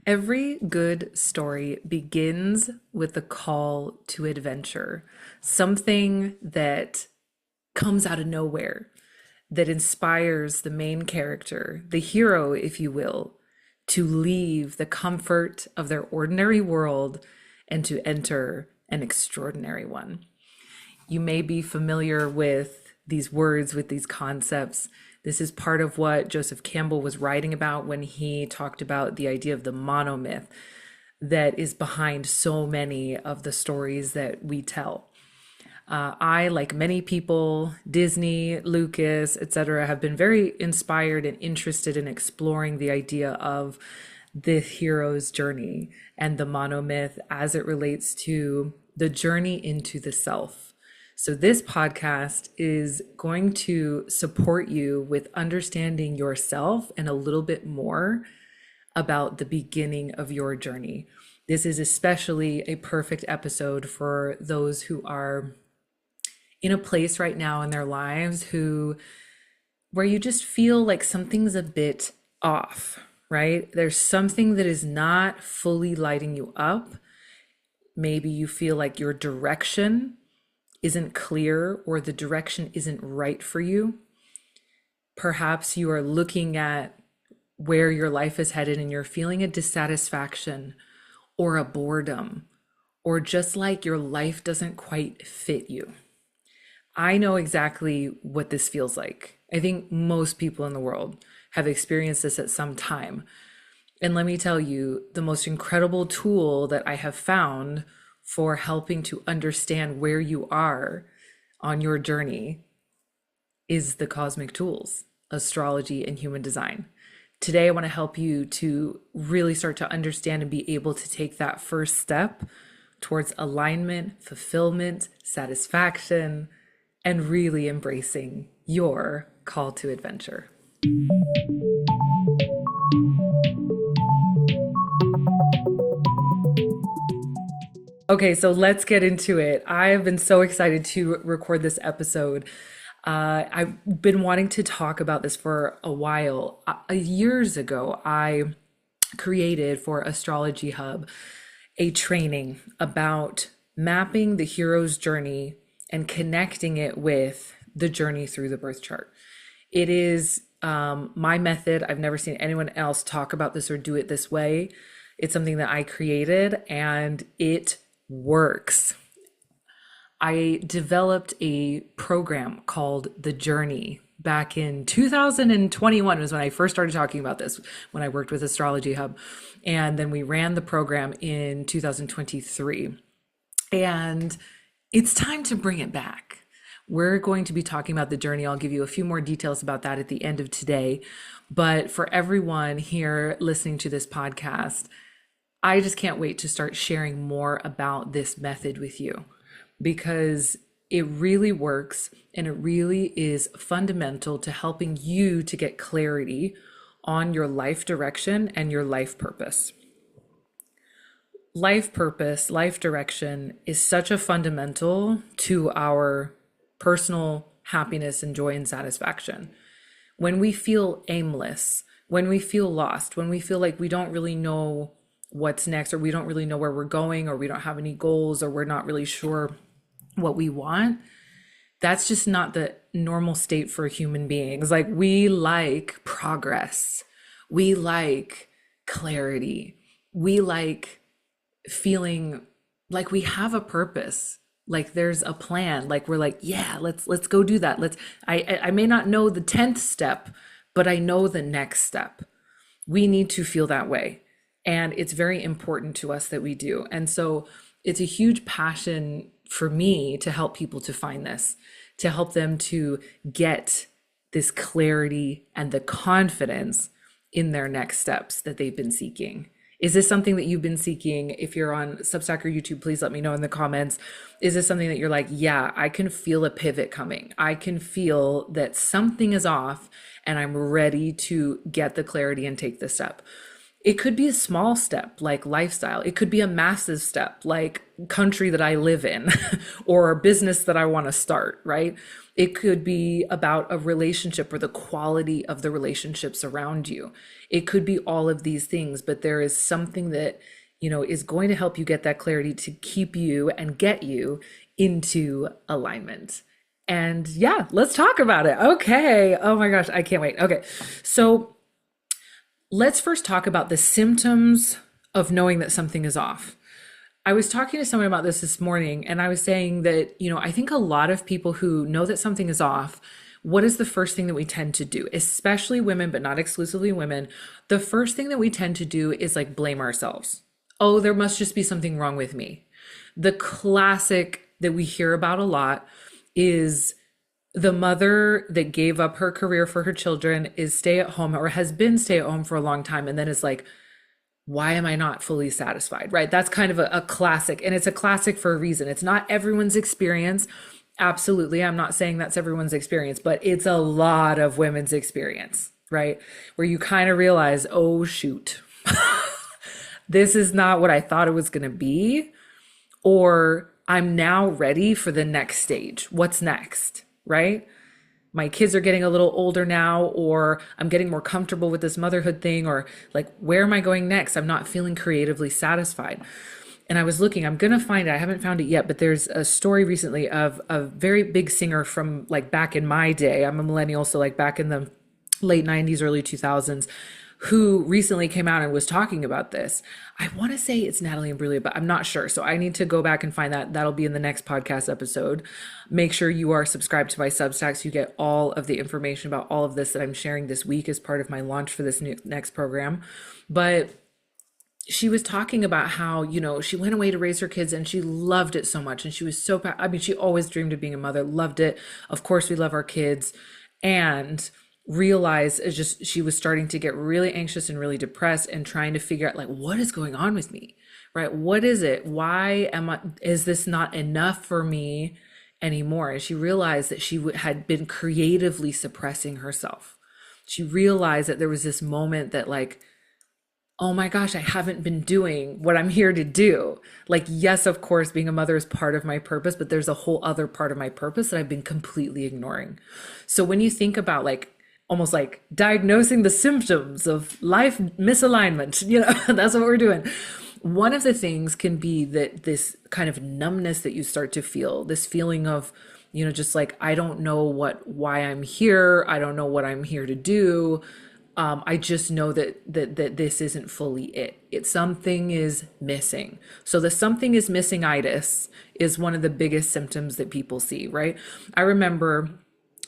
Every good story begins with a call to adventure, something that comes out of nowhere, that inspires the main character, the hero, if you will, to leave the comfort of their ordinary world and to enter an extraordinary one. You may be familiar with these words, with these concepts. This is part of what Joseph Campbell was writing about when he talked about the idea of the monomyth that is behind so many of the stories that we tell. I, like many people, Disney, Lucas, etc., have been very inspired and interested in exploring the idea of the hero's journey and the monomyth as it relates to the journey into the self. So, this podcast is going to support you with understanding yourself and a little bit more about the beginning of your journey. This is especially a perfect episode for those who are in a place right now in their lives where you just feel like something's a bit off, right? There's something that is not fully lighting you up. Maybe you feel like your direction isn't clear or the direction isn't right for you. Perhaps you are looking at where your life is headed and you're feeling a dissatisfaction or a boredom, or just like your life doesn't quite fit you. I know exactly what this feels like. I think most people in the world have experienced this at some time. And let me tell you, the most incredible tool that I have found for helping to understand where you are on your journey is the cosmic tools, astrology and human design. Today, I want to help you to really start to understand and be able to take that first step towards alignment, fulfillment, satisfaction, and really embracing your call to adventure. Okay, so let's get into it. I have been so excited to record this episode. I've been wanting to talk about this for a while. Years ago, I created for Astrology Hub a training about mapping the hero's journey and connecting it with the journey through the birth chart. It is my method. I've never seen anyone else talk about this or do it this way. It's something that I created and it works. I developed a program called The Journey back in 2021 was when I first started talking about this when I worked with Astrology Hub. And then we ran the program in 2023. And it's time to bring it back. We're going to be talking about the journey. I'll give you a few more details about that at the end of today. But for everyone here listening to this podcast, I just can't wait to start sharing more about this method with you because it really works and it really is fundamental to helping you to get clarity on your life direction and your life purpose. Life purpose, life direction is such a fundamental to our personal happiness and joy and satisfaction. When we feel aimless, when we feel lost, when we feel like we don't really know what's next, or we don't really know where we're going, or we don't have any goals, or we're not really sure what we want, that's just not the normal state for human beings. Like, we like progress, we like clarity, we like feeling like we have a purpose, like there's a plan, like we're like, yeah, let's go do that. I may not know the 10th step, but I know the next step. We need to feel that way. And it's very important to us that we do. And so it's a huge passion for me to help people to find this, to help them to get this clarity and the confidence in their next steps that they've been seeking. Is this something that you've been seeking? If you're on Substack or YouTube, please let me know in the comments. Is this something that you're like, yeah, I can feel a pivot coming. I can feel that something is off and I'm ready to get the clarity and take the step. It could be a small step like lifestyle. It could be a massive step like country that I live in or a business that I want to start, right? It could be about a relationship or the quality of the relationships around you. It could be all of these things, but there is something that, is going to help you get that clarity to keep you and get you into alignment. And yeah, let's talk about it. Okay. Oh my gosh, I can't wait. Okay. So, let's first talk about the symptoms of knowing that something is off. I was talking to someone about this morning, and I was saying that, I think a lot of people who know that something is off, what is the first thing that we tend to do, especially women, but not exclusively women? The first thing that we tend to do is like blame ourselves. Oh, there must just be something wrong with me. The classic that we hear about a lot is the mother that gave up her career for her children, is stay at home or has been stay at home for a long time, and then is like, why am I not fully satisfied? Right? That's kind of a classic, and it's a classic for a reason. It's not everyone's experience. Absolutely. I'm not saying that's everyone's experience, but it's a lot of women's experience, right? Where you kind of realize, oh, shoot, this is not what I thought it was going to be, or I'm now ready for the next stage. What's next? Right? My kids are getting a little older now, or I'm getting more comfortable with this motherhood thing, or like, where am I going next? I'm not feeling creatively satisfied. And I was looking, I'm going to find it. I haven't found it yet, but there's a story recently of a very big singer from like back in my day. I'm a millennial, so like back in the late 90s, early 2000s, who recently came out and was talking about this. I want to say it's Natalie Imbruglia, but I'm not sure. So I need to go back and find that. That'll be in the next podcast episode. Make sure you are subscribed to my Substack so you get all of the information about all of this that I'm sharing this week as part of my launch for this next program. But she was talking about how, she went away to raise her kids and she loved it so much. And she was so, she always dreamed of being a mother, loved it. Of course, we love our kids. And realized as just she was starting to get really anxious and really depressed and trying to figure out like, what is going on with me, right? What is it? Why is this not enough for me anymore? And she realized that she had been creatively suppressing herself. She realized that there was this moment that like, oh my gosh, I haven't been doing what I'm here to do. Like, yes, of course, being a mother is part of my purpose, but there's a whole other part of my purpose that I've been completely ignoring. So when you think about like, almost like diagnosing the symptoms of life misalignment, that's what we're doing. One of the things can be that this kind of numbness that you start to feel, this feeling of, just like, I don't know why I'm here. I don't know what I'm here to do. I just know that this isn't fully it. Something is missing. So the something is missing-itis is one of the biggest symptoms that people see, right? I remember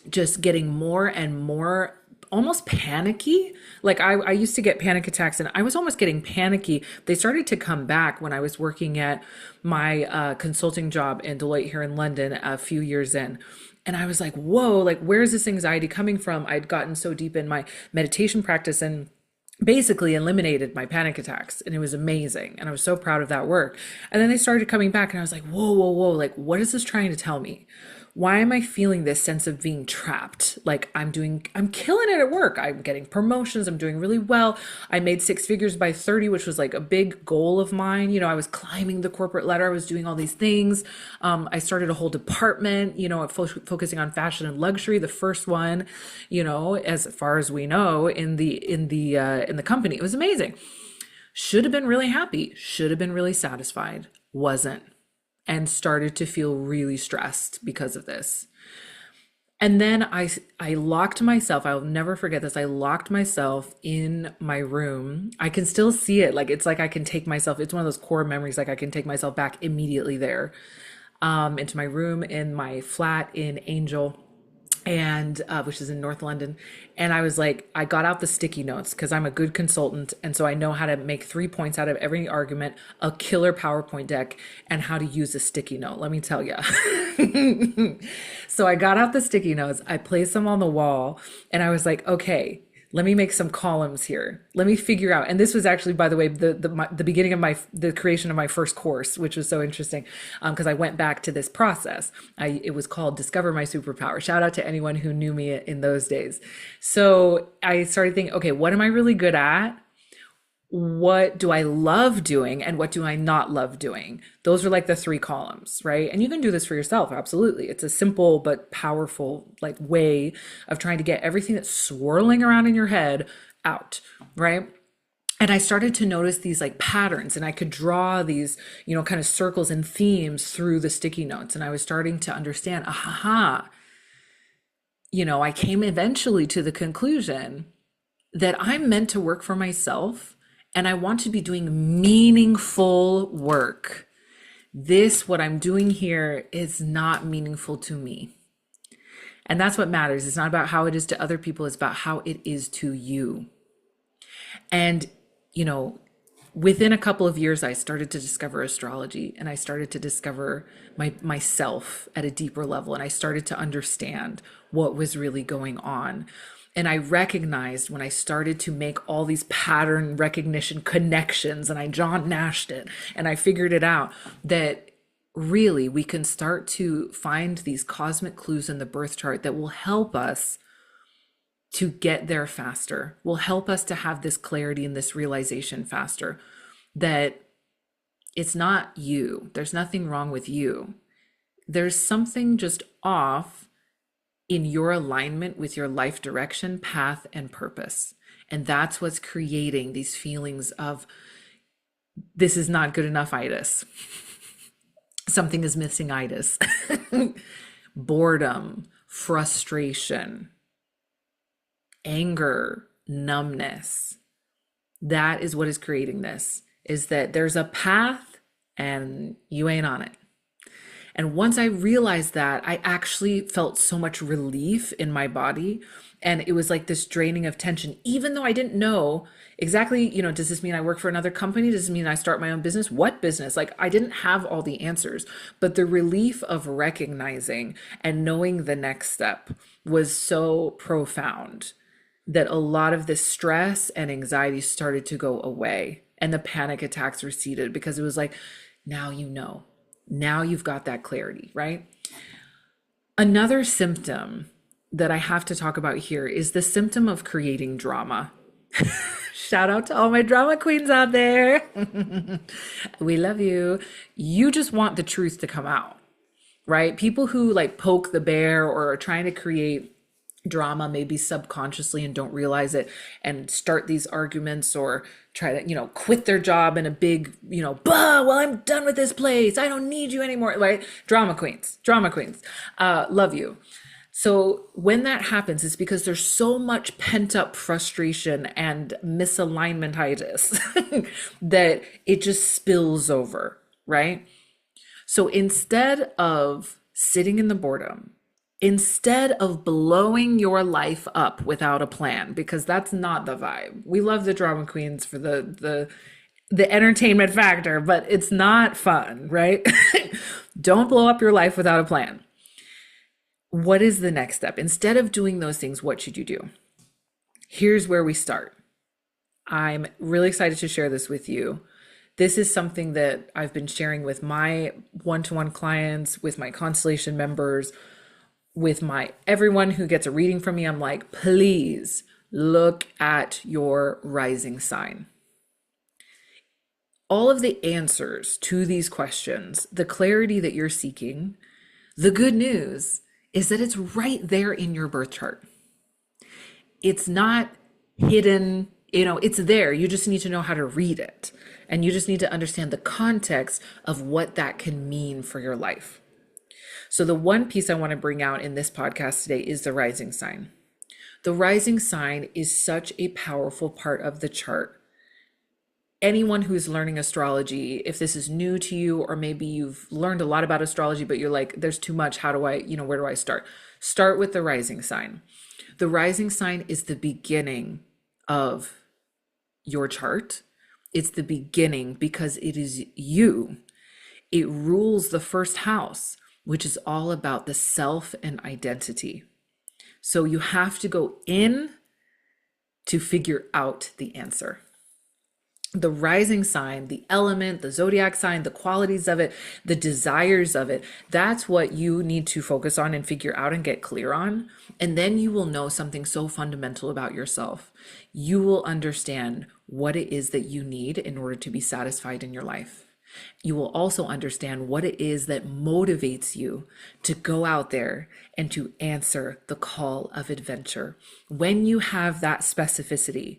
just getting more and more almost panicky. Like I used to get panic attacks and I was almost getting panicky. They started to come back when I was working at my consulting job in Deloitte here in London a few years in. And I was like, whoa, like, where's this anxiety coming from? I'd gotten so deep in my meditation practice and basically eliminated my panic attacks. And it was amazing. And I was so proud of that work. And then they started coming back and I was like, whoa, whoa, whoa. Like, what is this trying to tell me? Why am I feeling this sense of being trapped? Like I'm killing it at work. I'm getting promotions. I'm doing really well. I made 6 figures by 30, which was like a big goal of mine. I was climbing the corporate ladder. I was doing all these things. I started a whole department, focusing on fashion and luxury. The first one, as far as we know in the company. It was amazing. Should have been really happy. Should have been really satisfied. Wasn't. And started to feel really stressed because of this. And then I locked myself. I'll never forget this. I locked myself in my room. I can still see it. Like, it's like I can take myself. It's one of those core memories. Like I can take myself back immediately there, into my room in my flat in Angel, and which is in North London. And I was like, I got out the sticky notes because I'm a good consultant. And so I know how to make 3 points out of every argument, a killer PowerPoint deck, and how to use a sticky note. Let me tell you. So I got out the sticky notes. I placed them on the wall and I was like, okay, let me make some columns here. Let me figure out. And this was actually, by the way, the beginning of the creation of my first course, which was so interesting, because I went back to this process. It was called Discover My Superpower. Shout out to anyone who knew me in those days. So I started thinking, okay, what am I really good at? what do I love doing and what do I not love doing? Those are like the three columns, right? And you can do this for yourself, absolutely. It's a simple but powerful like way of trying to get everything that's swirling around in your head out, right? And I started to notice these like patterns, and I could draw these, kind of circles and themes through the sticky notes. And I was starting to understand, aha, I came eventually to the conclusion that I'm meant to work for myself and I want to be doing meaningful work. What I'm doing here is not meaningful to me. And that's what matters. It's not about how it is to other people, it's about how it is to you. And, within a couple of years, I started to discover astrology and I started to discover myself at a deeper level. And I started to understand what was really going on. And I recognized when I started to make all these pattern recognition connections and I John Nashed it and I figured it out that really we can start to find these cosmic clues in the birth chart that will help us to get there faster, will help us to have this clarity and this realization faster that it's not you. There's nothing wrong with you. There's something just off in your alignment with your life direction, path, and purpose. And that's what's creating these feelings of this is not good enough itis. Something is missing itis. Boredom, frustration, anger, numbness. That is what is creating this, is that there's a path and you ain't on it. And once I realized that, I actually felt so much relief in my body. And it was like this draining of tension, even though I didn't know exactly, does this mean I work for another company? Does this mean I start my own business? What business? Like I didn't have all the answers, but the relief of recognizing and knowing the next step was so profound that a lot of this stress and anxiety started to go away and the panic attacks receded because it was like, now now you've got that clarity, right? Another symptom that I have to talk about here is the symptom of creating drama. Shout out to all my drama queens out there. We love you. You just want the truth to come out, right? People who like poke the bear or are trying to create drama maybe subconsciously and don't realize it and start these arguments or try to quit their job in a big well, I'm done with this place, I don't need you anymore, right? Drama queens, love you. So when that happens, it's because there's so much pent up frustration and misalignmentitis that it just spills over, right? So instead of sitting in the boredom, instead of blowing your life up without a plan, because that's not the vibe. We love the drama queens for the entertainment factor, but it's not fun, right? Don't blow up your life without a plan. What is the next step? Instead of doing those things, what should you do? Here's where we start. I'm really excited to share this with you. This is something that I've been sharing with my one-to-one clients, with my constellation members, with everyone who gets a reading from me. I'm like, please look at your rising sign. All of the answers to these questions, the clarity that you're seeking, the good news is that it's right there in your birth chart. It's not hidden, it's there. You just need to know how to read it. And you just need to understand the context of what that can mean for your life. So the one piece I want to bring out in this podcast today is the rising sign. The rising sign is such a powerful part of the chart. Anyone who's learning astrology, if this is new to you, or maybe you've learned a lot about astrology, but you're like, there's too much, how do I, where do I start? Start with the rising sign. The rising sign is the beginning of your chart. It's the beginning because it is you. It rules the first house, which is all about the self and identity. So you have to go in to figure out the answer. The rising sign, the element, the zodiac sign, the qualities of it, the desires of it, that's what you need to focus on and figure out and get clear on. And then you will know something so fundamental about yourself. You will understand what it is that you need in order to be satisfied in your life. You will also understand what it is that motivates you to go out there and to answer the call of adventure. When you have that specificity,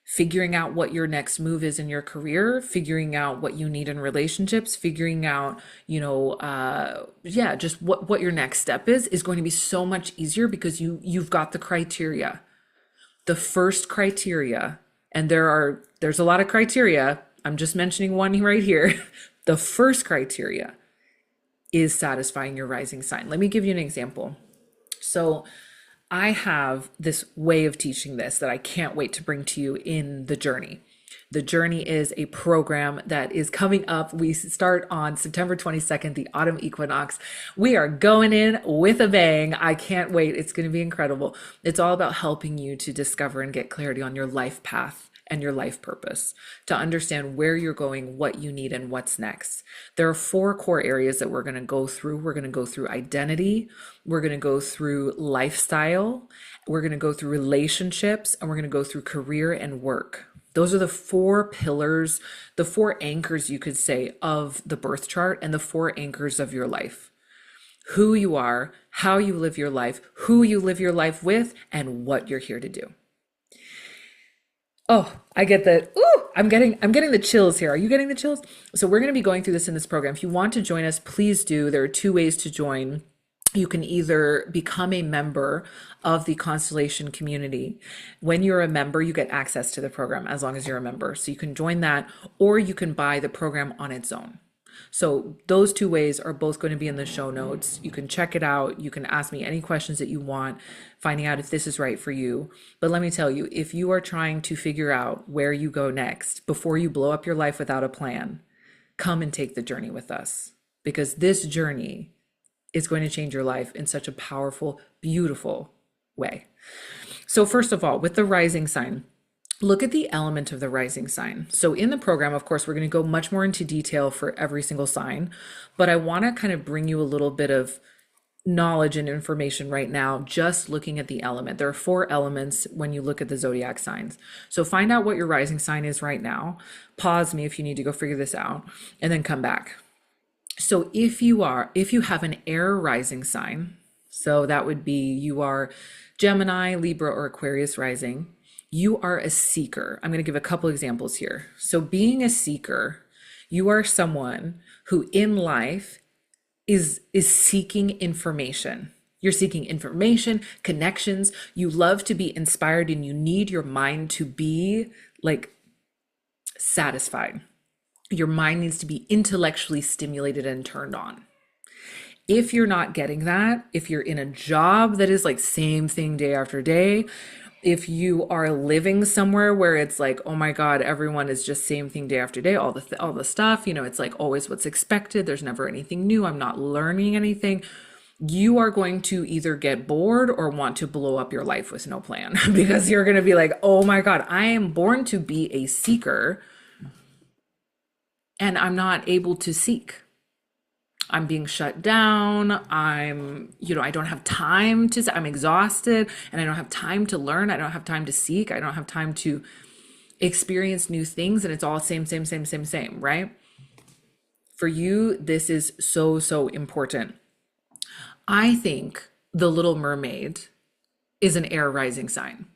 figuring out what your next move is in your career, figuring out what you need in relationships, figuring out, just what your next step is going to be so much easier because you've got the criteria. The first criteria, and there's a lot of criteria. I'm just mentioning one right here. The first criteria is satisfying your rising sign. Let me give you an example. So I have this way of teaching this that I can't wait to bring to you in the journey. The journey is a program that is coming up. We start on September 22nd, the autumn equinox. We are going in with a bang. I can't wait. It's going to be incredible. It's all about helping you to discover and get clarity on your life path and your life purpose, to understand where you're going, what you need, and what's next. There are 4 core areas that we're going to go through. We're going to go through identity, we're going to go through lifestyle, we're going to go through relationships, and we're going to go through career and work. Those are the 4 pillars, the 4 anchors, you could say, of the birth chart and the 4 anchors of your life. Who you are, how you live your life, who you live your life with, and what you're here to do. Oh, I get that. Ooh, I'm getting the chills here. Are you getting the chills? So we're going to be going through this in this program. If you want to join us, please do. There are 2 ways to join. You can either become a member of the Constellation community. When you're a member, you get access to the program as long as you're a member. So you can join that, or you can buy the program on its own. So those 2 ways are both going to be in the show notes. You can check it out. You can ask me any questions that you want, finding out if this is right for you. But let me tell you, if you are trying to figure out where you go next before you blow up your life without a plan, come and take the journey with us, because this journey is going to change your life in such a powerful, beautiful way. So first of all, with the rising sign, look at the element of the rising sign. So in the program, of course, we're going to go much more into detail for every single sign, but I want to kind of bring you a little bit of knowledge and information right now, just looking at the element. There are 4 elements when you look at the zodiac signs. So find out what your rising sign is right now. Pause me if you need to go figure this out, and then come back. So if you have an air rising sign, so that would be you are Gemini, Libra, or Aquarius rising, you are a seeker. I'm going to give a couple examples here. So being a seeker, you are someone who in life is seeking information. You're seeking information, connections. You love to be inspired, and you need your mind to be like satisfied. Your mind needs to be intellectually stimulated and turned on. If you're not getting that, if you're in a job that is like same thing day after day, if you are living somewhere where it's like, oh my God, everyone is just same thing day after day, all the stuff, it's like always what's expected. There's never anything new. I'm not learning anything. You are going to either get bored or want to blow up your life with no plan because you're going to be like, oh my God, I am born to be a seeker and I'm not able to seek. I'm being shut down. I don't have time I'm exhausted, and I don't have time to learn. I don't have time to seek. I don't have time to experience new things. And it's all same, right? For you, this is so, so important. I think the Little Mermaid is an air rising sign.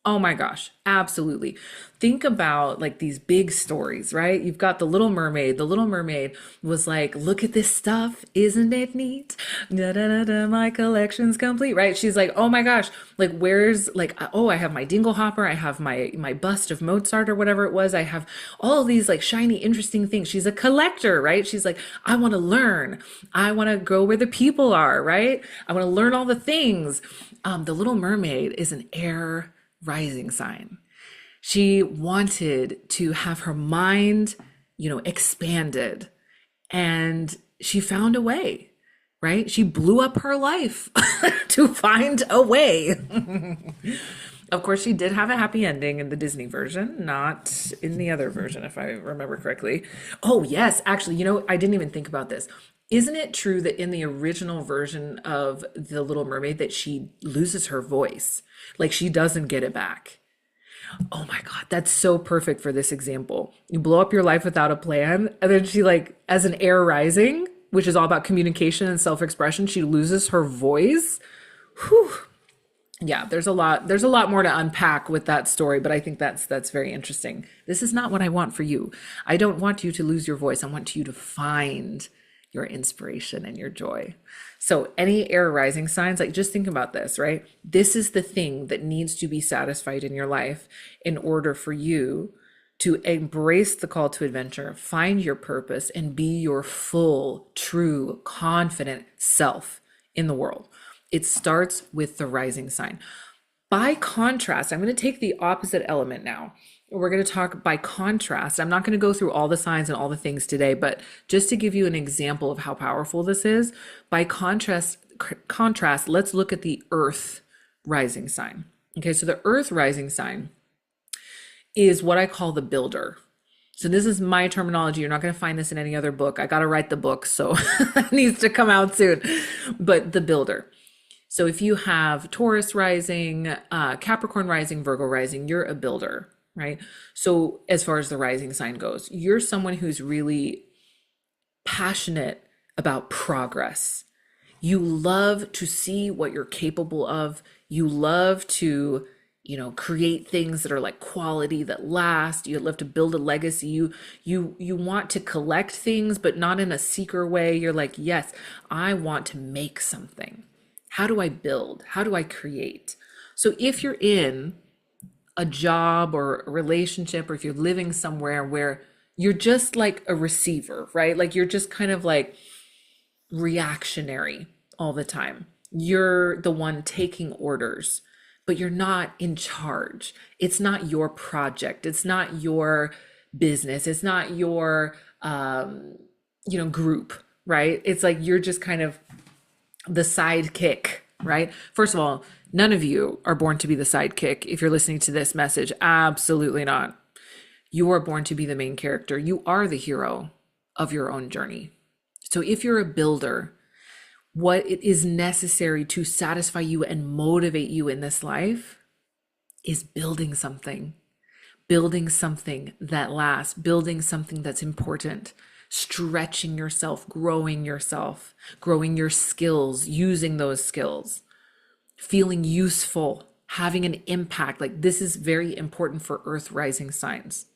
Oh my gosh, absolutely. Think about like these big stories, right? You've got the Little Mermaid. The Little Mermaid was like, look at this stuff. Isn't it neat? Da, da, da, da, my collection's complete, right? She's like, oh my gosh, like where's like, oh, I have my Dinglehopper. I have my bust of Mozart or whatever it was. I have all these like shiny, interesting things. She's a collector, right? She's like, I want to learn. I want to go where the people are, right? I want to learn all the things. The Little Mermaid is an air rising sign. She wanted to have her mind, expanded, and she found a way, right? She blew up her life to find a way. Of course, she did have a happy ending in the Disney version, not in the other version, if I remember correctly. Oh, yes, actually, I didn't even think about this. Isn't it true that in the original version of The Little Mermaid that she loses her voice? Like she doesn't get it back. Oh my God, that's so perfect for this example. You blow up your life without a plan, and then she as an air rising, which is all about communication and self-expression, she loses her voice. Whew. Yeah, there's a lot more to unpack with that story, but I think that's very interesting. This is not what I want for you. I don't want you to lose your voice. I want you to find your inspiration and your joy. So any air rising signs, just think about this, right? This is the thing that needs to be satisfied in your life in order for you to embrace the call to adventure, find your purpose, and be your full, true, confident self in the world. It starts with the rising sign. By contrast, I'm going to take the opposite element now. We're going to talk by contrast. I'm not going to go through all the signs and all the things today, but just to give you an example of how powerful this is, by contrast, let's look at the earth rising sign. Okay, so the earth rising sign is what I call the builder. So this is my terminology. You're not going to find this in any other book. I got to write the book, so it needs to come out soon. But the builder. So if you have Taurus rising, Capricorn rising, Virgo rising, you're a builder, right? So as far as the rising sign goes, you're someone who's really passionate about progress. You love to see what you're capable of. You love to, create things that are like quality that last. You love to build a legacy. You want to collect things, but not in a seeker way. You're like, yes, I want to make something. How do I build? How do I create? So if you're in a job or a relationship, or if you're living somewhere where you're just like a receiver, right? Like you're just kind of like reactionary all the time. You're the one taking orders, but you're not in charge. It's not your project. It's not your business. It's not your, group, right? It's like you're just kind of the sidekick, right? First of all, none of you are born to be the sidekick. If you're listening to this message, absolutely not. You are born to be the main character. You are the hero of your own journey. So if you're a builder, what it is necessary to satisfy you and motivate you in this life is building something that lasts, building something that's important, stretching yourself, growing your skills, using those skills, feeling useful, having an impact. Like this is very important for earth rising signs.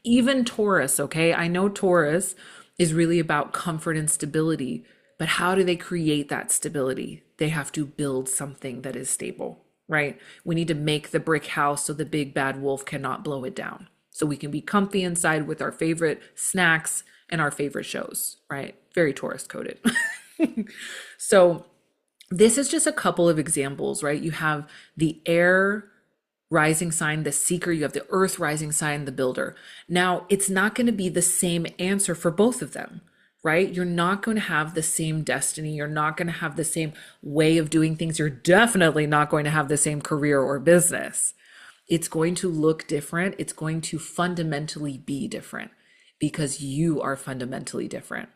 Even Taurus, okay? I know Taurus is really about comfort and stability, but how do they create that stability? They have to build something that is stable, right? We need to make the brick house so the big bad wolf cannot blow it down. So we can be comfy inside with our favorite snacks and our favorite shows, right? Very Taurus coded. So this is just a couple of examples, right? You have the air rising sign, the seeker, you have the earth rising sign, the builder. Now, it's not going to be the same answer for both of them, right? You're not going to have the same destiny. You're not going to have the same way of doing things. You're definitely not going to have the same career or business. It's going to look different. It's going to fundamentally be different because you are fundamentally different.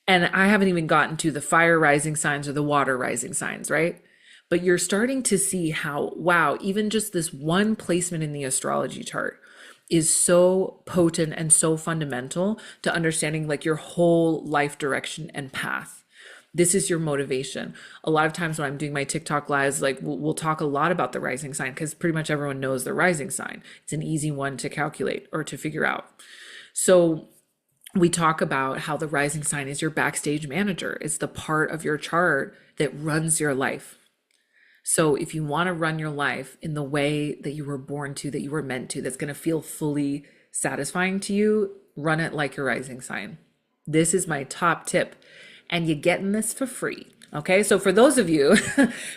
And I haven't even gotten to the fire rising signs or the water rising signs, right? But you're starting to see how, wow, even just this one placement in the astrology chart is so potent and so fundamental to understanding like your whole life direction and path. This is your motivation. A lot of times when I'm doing my TikTok lives, like we'll talk a lot about the rising sign because pretty much everyone knows the rising sign. It's an easy one to calculate or to figure out. So we talk about how the rising sign is your backstage manager. It's the part of your chart that runs your life. So if you want to run your life in the way that you were born to, that you were meant to, that's going to feel fully satisfying to you, run it like your rising sign. This is my top tip. And you're getting this for free. Okay. So for those of you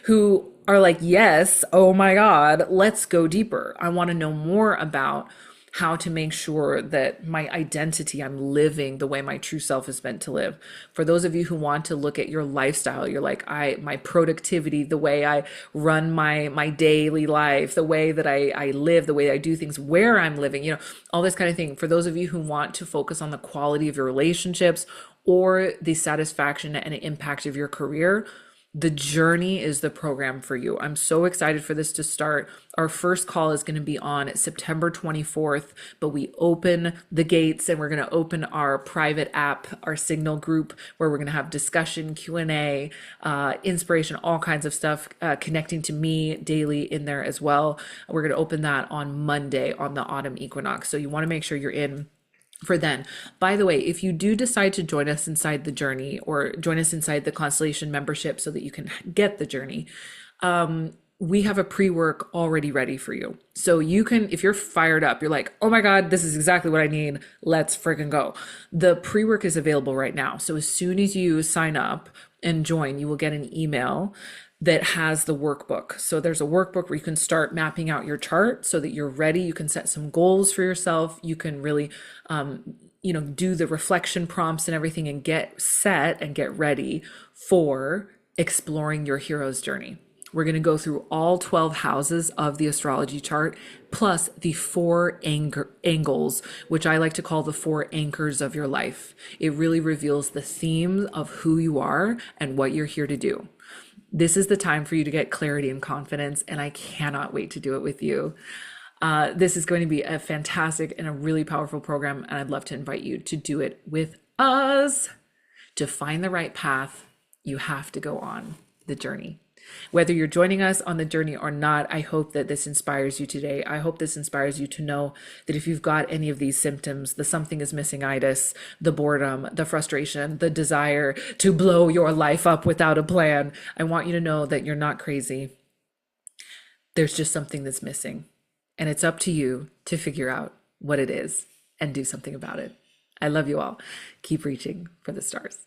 who are like, yes, oh my God, let's go deeper. I want to know more about how to make sure that my identity, I'm living the way my true self is meant to live. For those of you who want to look at your lifestyle, you're like, my productivity, the way I run my daily life, the way that I live, the way I do things, where I'm living, all this kind of thing. For those of you who want to focus on the quality of your relationships or the satisfaction and impact of your career, the journey is the program for you. I'm so excited for this to start. Our first call is going to be on September 24th, but we open the gates and we're going to open our private app, our Signal group, where we're going to have discussion, Q&A, inspiration, all kinds of stuff, connecting to me daily in there as well. We're going to open that on Monday on the autumn equinox. So you want to make sure you're in for then. By the way, if you do decide to join us inside the journey or join us inside the Constellation membership so that you can get the journey, we have a pre-work already ready for you. So you can, if you're fired up, you're like, oh my God, this is exactly what I need. Let's freaking go. The pre-work is available right now. So as soon as you sign up and join, you will get an email that has the workbook. So there's a workbook where you can start mapping out your chart so that you're ready. You can set some goals for yourself. You can really, do the reflection prompts and everything and get set and get ready for exploring your hero's journey. We're going to go through all 12 houses of the astrology chart, plus the 4 angles, which I like to call the 4 anchors of your life. It really reveals the theme of who you are and what you're here to do. This is the time for you to get clarity and confidence, and I cannot wait to do it with you. This is going to be a fantastic and a really powerful program, and I'd love to invite you to do it with us. To find the right path, you have to go on the journey. Whether you're joining us on the journey or not, I hope that this inspires you today. I hope this inspires you to know that if you've got any of these symptoms, the something is missing-itis, the boredom, the frustration, the desire to blow your life up without a plan, I want you to know that you're not crazy. There's just something that's missing. And it's up to you to figure out what it is and do something about it. I love you all. Keep reaching for the stars.